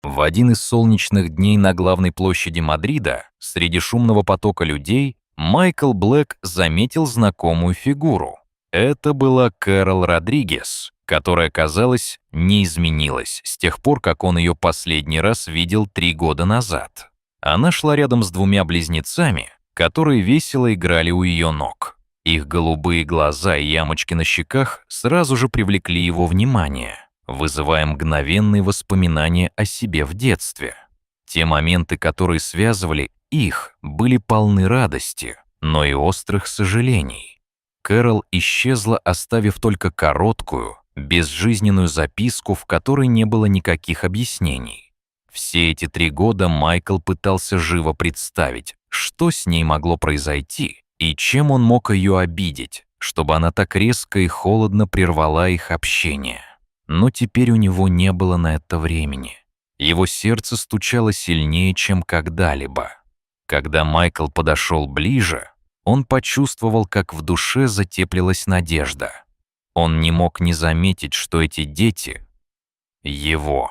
В один из солнечных дней на главной площади Мадрида, среди шумного потока людей, Майкл Блэк заметил знакомую фигуру. Это была Кэрол Родригес, которая, казалось, не изменилась с тех пор, как он ее последний раз видел 3 года назад. Она шла рядом с двумя близнецами, которые весело играли у ее ног. Их голубые глаза и ямочки на щеках сразу же привлекли его внимание, вызывая мгновенные воспоминания о себе в детстве. Те моменты, которые связывали их, были полны радости, но и острых сожалений. Кэрол исчезла, оставив только короткую, безжизненную записку, в которой не было никаких объяснений. Все эти 3 года Майкл пытался живо представить, что с ней могло произойти и чем он мог ее обидеть, чтобы она так резко и холодно прервала их общение. Но теперь у него не было на это времени. Его сердце стучало сильнее, чем когда-либо. Когда Майкл подошел ближе, он почувствовал, как в душе затеплилась надежда. Он не мог не заметить, что эти дети — его.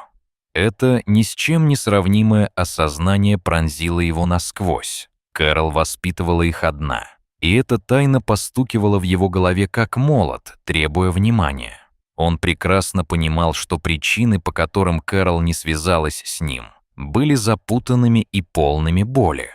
Это ни с чем не сравнимое осознание пронзило его насквозь. Кэрол воспитывала их одна, и эта тайна постукивала в его голове как молот, требуя внимания. Он прекрасно понимал, что причины, по которым Кэрол не связалась с ним, были запутанными и полными боли.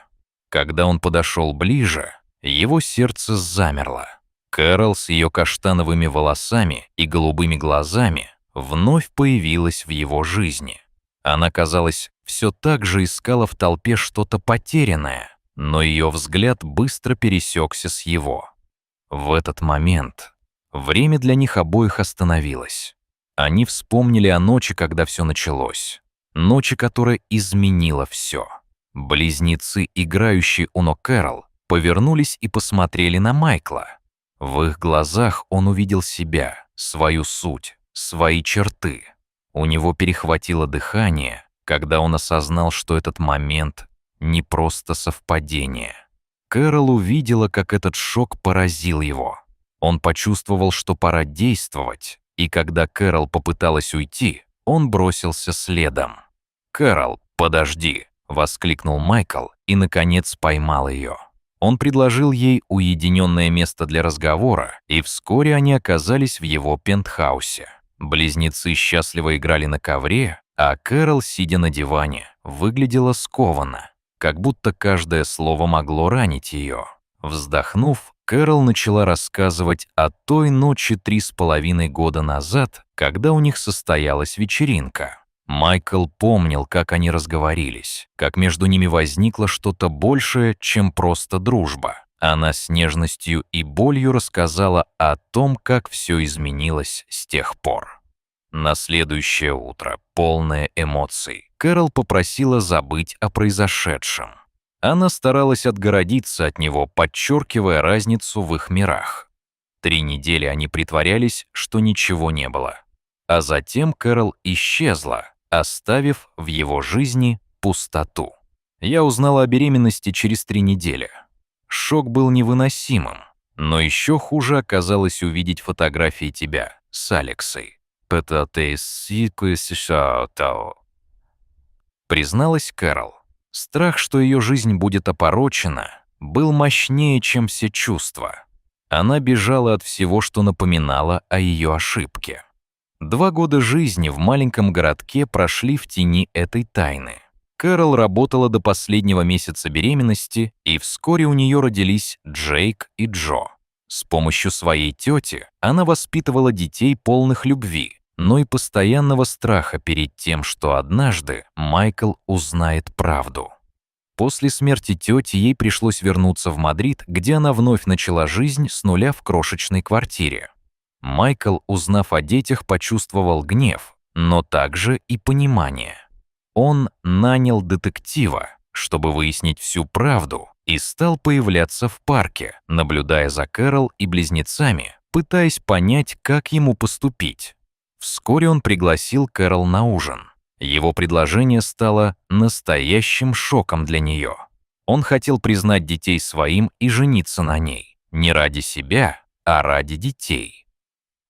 Когда он подошел ближе, его сердце замерло. Кэрол с ее каштановыми волосами и голубыми глазами вновь появилась в его жизни. Она, казалось, все так же искала в толпе что-то потерянное, но ее взгляд быстро пересекся с его. В этот момент время для них обоих остановилось. Они вспомнили о ночи, когда все началось. Ночи, которая изменила все. Близнецы, играющие у ног Кэрол, повернулись и посмотрели на Майкла. В их глазах он увидел себя, свою суть, свои черты. У него перехватило дыхание, когда он осознал, что этот момент не просто совпадение. Кэрол увидела, как этот шок поразил его. Он почувствовал, что пора действовать, и когда Кэрол попыталась уйти, он бросился следом. «Кэрол, подожди!» — воскликнул Майкл и, наконец, поймал ее. Он предложил ей уединенное место для разговора, и вскоре они оказались в его пентхаусе. Близнецы счастливо играли на ковре, а Кэрол, сидя на диване, выглядела скованно, как будто каждое слово могло ранить ее. Вздохнув, Кэрол начала рассказывать о той ночи 3,5 года назад, когда у них состоялась вечеринка. Майкл помнил, как они разговорились, как между ними возникло что-то большее, чем просто дружба. Она с нежностью и болью рассказала о том, как все изменилось с тех пор. На следующее утро, полное эмоций, Кэрол попросила забыть о произошедшем. Она старалась отгородиться от него, подчеркивая разницу в их мирах. 3 недели они притворялись, что ничего не было. А затем Кэрол исчезла, оставив в его жизни пустоту. Я узнала о беременности через 3 недели. Шок был невыносимым, но еще хуже оказалось увидеть фотографии тебя с Алексой. Призналась Кэрол. Страх, что ее жизнь будет опорочена, был мощнее, чем все чувства. Она бежала от всего, что напоминало о ее ошибке. 2 года жизни в маленьком городке прошли в тени этой тайны. Кэрол работала до последнего месяца беременности, и вскоре у нее родились Джейк и Джо. С помощью своей тети она воспитывала детей, полных любви, но и постоянного страха перед тем, что однажды Майкл узнает правду. После смерти тети ей пришлось вернуться в Мадрид, где она вновь начала жизнь с нуля в крошечной квартире. Майкл, узнав о детях, почувствовал гнев, но также и понимание. Он нанял детектива, чтобы выяснить всю правду, и стал появляться в парке, наблюдая за Кэрол и близнецами, пытаясь понять, как ему поступить. Вскоре он пригласил Кэрол на ужин. Его предложение стало настоящим шоком для нее. Он хотел признать детей своим и жениться на ней. Не ради себя, а ради детей.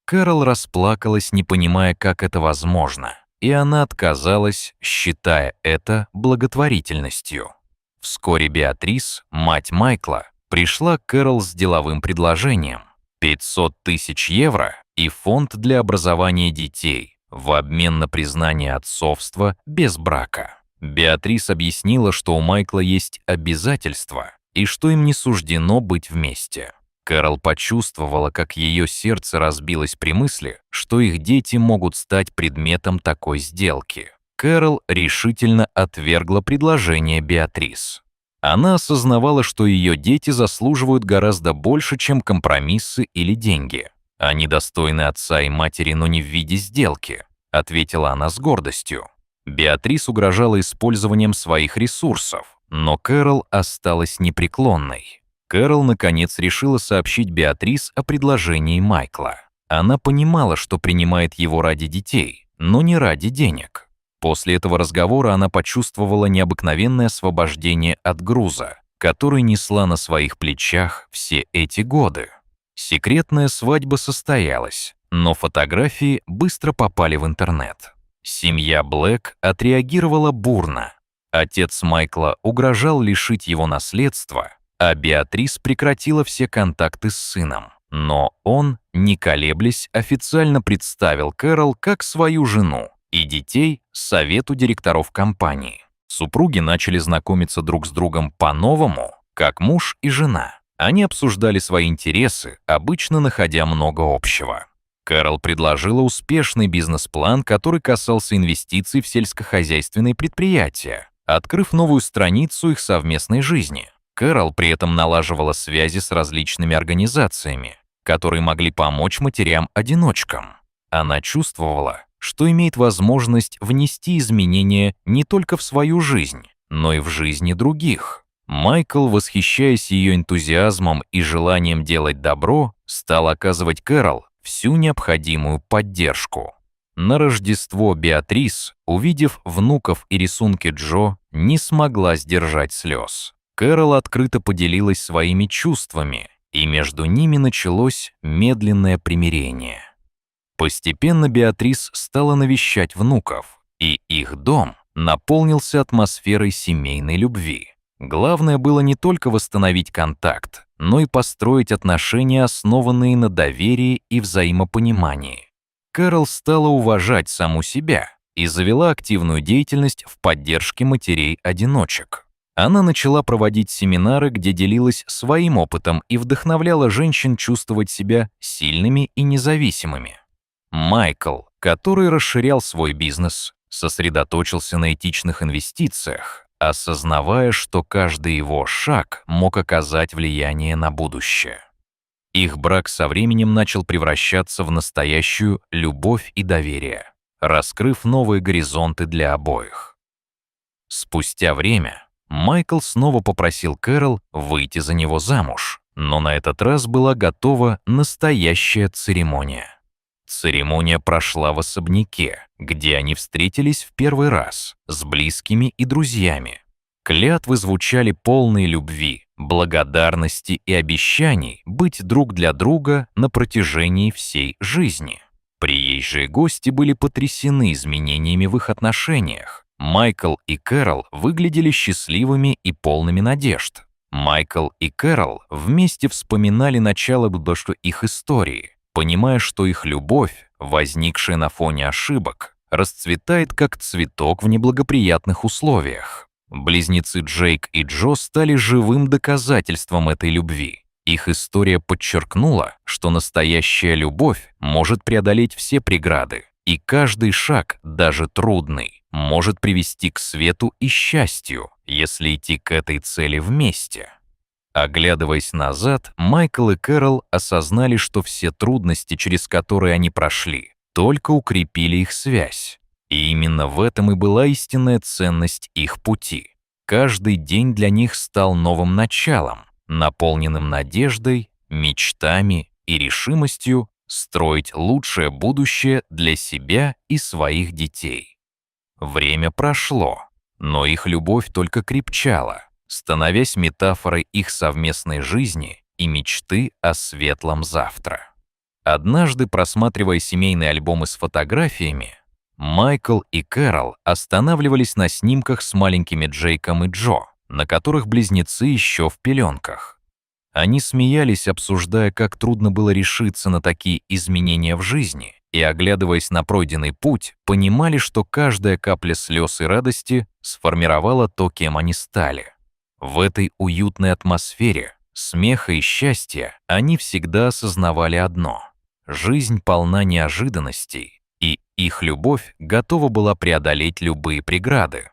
Кэрол расплакалась, не понимая, как это возможно. и она отказалась, считая это благотворительностью. Вскоре Беатрис, мать Майкла, пришла к Кэрол с деловым предложением: 500 тысяч евро и фонд для образования детей в обмен на признание отцовства без брака. Беатрис объяснила, что у Майкла есть обязательства и что им не суждено быть вместе. Кэрол почувствовала, как ее сердце разбилось при мысли, что их дети могут стать предметом такой сделки. Кэрол решительно отвергла предложение Беатрис. Она осознавала, что ее дети заслуживают гораздо больше, чем компромиссы или деньги. «Они достойны отца и матери, но не в виде сделки», — ответила она с гордостью. Беатрис угрожала использованием своих ресурсов, но Кэрол осталась непреклонной. Кэрол, наконец, решила сообщить Беатрис о предложении Майкла. Она понимала, что принимает его ради детей, но не ради денег. После этого разговора она почувствовала необыкновенное освобождение от груза, который несла на своих плечах все эти годы. Секретная свадьба состоялась, но фотографии быстро попали в интернет. Семья Блэк отреагировала бурно. Отец Майкла угрожал лишить его наследства, а Беатрис прекратила все контакты с сыном. Но он, не колеблясь, официально представил Кэрол как свою жену и детей совету директоров компании. Супруги начали знакомиться друг с другом по-новому, как муж и жена. Они обсуждали свои интересы, обычно находя много общего. Кэрол предложила успешный бизнес-план, который касался инвестиций в сельскохозяйственные предприятия, открыв новую страницу их совместной жизни. Кэрол при этом налаживала связи с различными организациями, которые могли помочь матерям-одиночкам. Она чувствовала, что имеет возможность внести изменения не только в свою жизнь, но и в жизни других. Майкл, восхищаясь ее энтузиазмом и желанием делать добро, стал оказывать Кэрол всю необходимую поддержку. На Рождество Беатрис, увидев внуков и рисунки Джо, не смогла сдержать слез. Кэрол открыто поделилась своими чувствами, и между ними началось медленное примирение. Постепенно Беатрис стала навещать внуков, и их дом наполнился атмосферой семейной любви. Главное было не только восстановить контакт, но и построить отношения, основанные на доверии и взаимопонимании. Кэрол стала уважать саму себя и завела активную деятельность в поддержке матерей-одиночек. Она начала проводить семинары, где делилась своим опытом и вдохновляла женщин чувствовать себя сильными и независимыми. Майкл, который расширял свой бизнес, сосредоточился на этичных инвестициях, осознавая, что каждый его шаг мог оказать влияние на будущее. Их брак со временем начал превращаться в настоящую любовь и доверие, раскрыв новые горизонты для обоих. Спустя время Майкл снова попросил Кэрол выйти за него замуж, но на этот раз была готова настоящая церемония. Церемония прошла в особняке, где они встретились в первый раз с близкими и друзьями. Клятвы звучали полные любви, благодарности и обещаний быть друг для друга на протяжении всей жизни. Приезжие гости были потрясены изменениями в их отношениях. Майкл и Кэрол выглядели счастливыми и полными надежд. Майкл и Кэрол вместе вспоминали начало их истории, понимая, что их любовь, возникшая на фоне ошибок, расцветает как цветок в неблагоприятных условиях. Близнецы Джейк и Джо стали живым доказательством этой любви. Их история подчеркнула, что настоящая любовь может преодолеть все преграды, и каждый шаг, даже трудный, может привести к свету и счастью, если идти к этой цели вместе. Оглядываясь назад, Майкл и Кэрол осознали, что все трудности, через которые они прошли, только укрепили их связь. И именно в этом и была истинная ценность их пути. Каждый день для них стал новым началом, наполненным надеждой, мечтами и решимостью строить лучшее будущее для себя и своих детей. Время прошло, но их любовь только крепчала, становясь метафорой их совместной жизни и мечты о светлом завтра. Однажды, просматривая семейные альбомы с фотографиями, Майкл и Кэрол останавливались на снимках с маленькими Джейком и Джо, на которых близнецы еще в пеленках. Они смеялись, обсуждая, как трудно было решиться на такие изменения в жизни, и, оглядываясь на пройденный путь, понимали, что каждая капля слез и радости сформировала то, кем они стали. В этой уютной атмосфере смеха и счастья они всегда осознавали одно — жизнь полна неожиданностей, и их любовь готова была преодолеть любые преграды.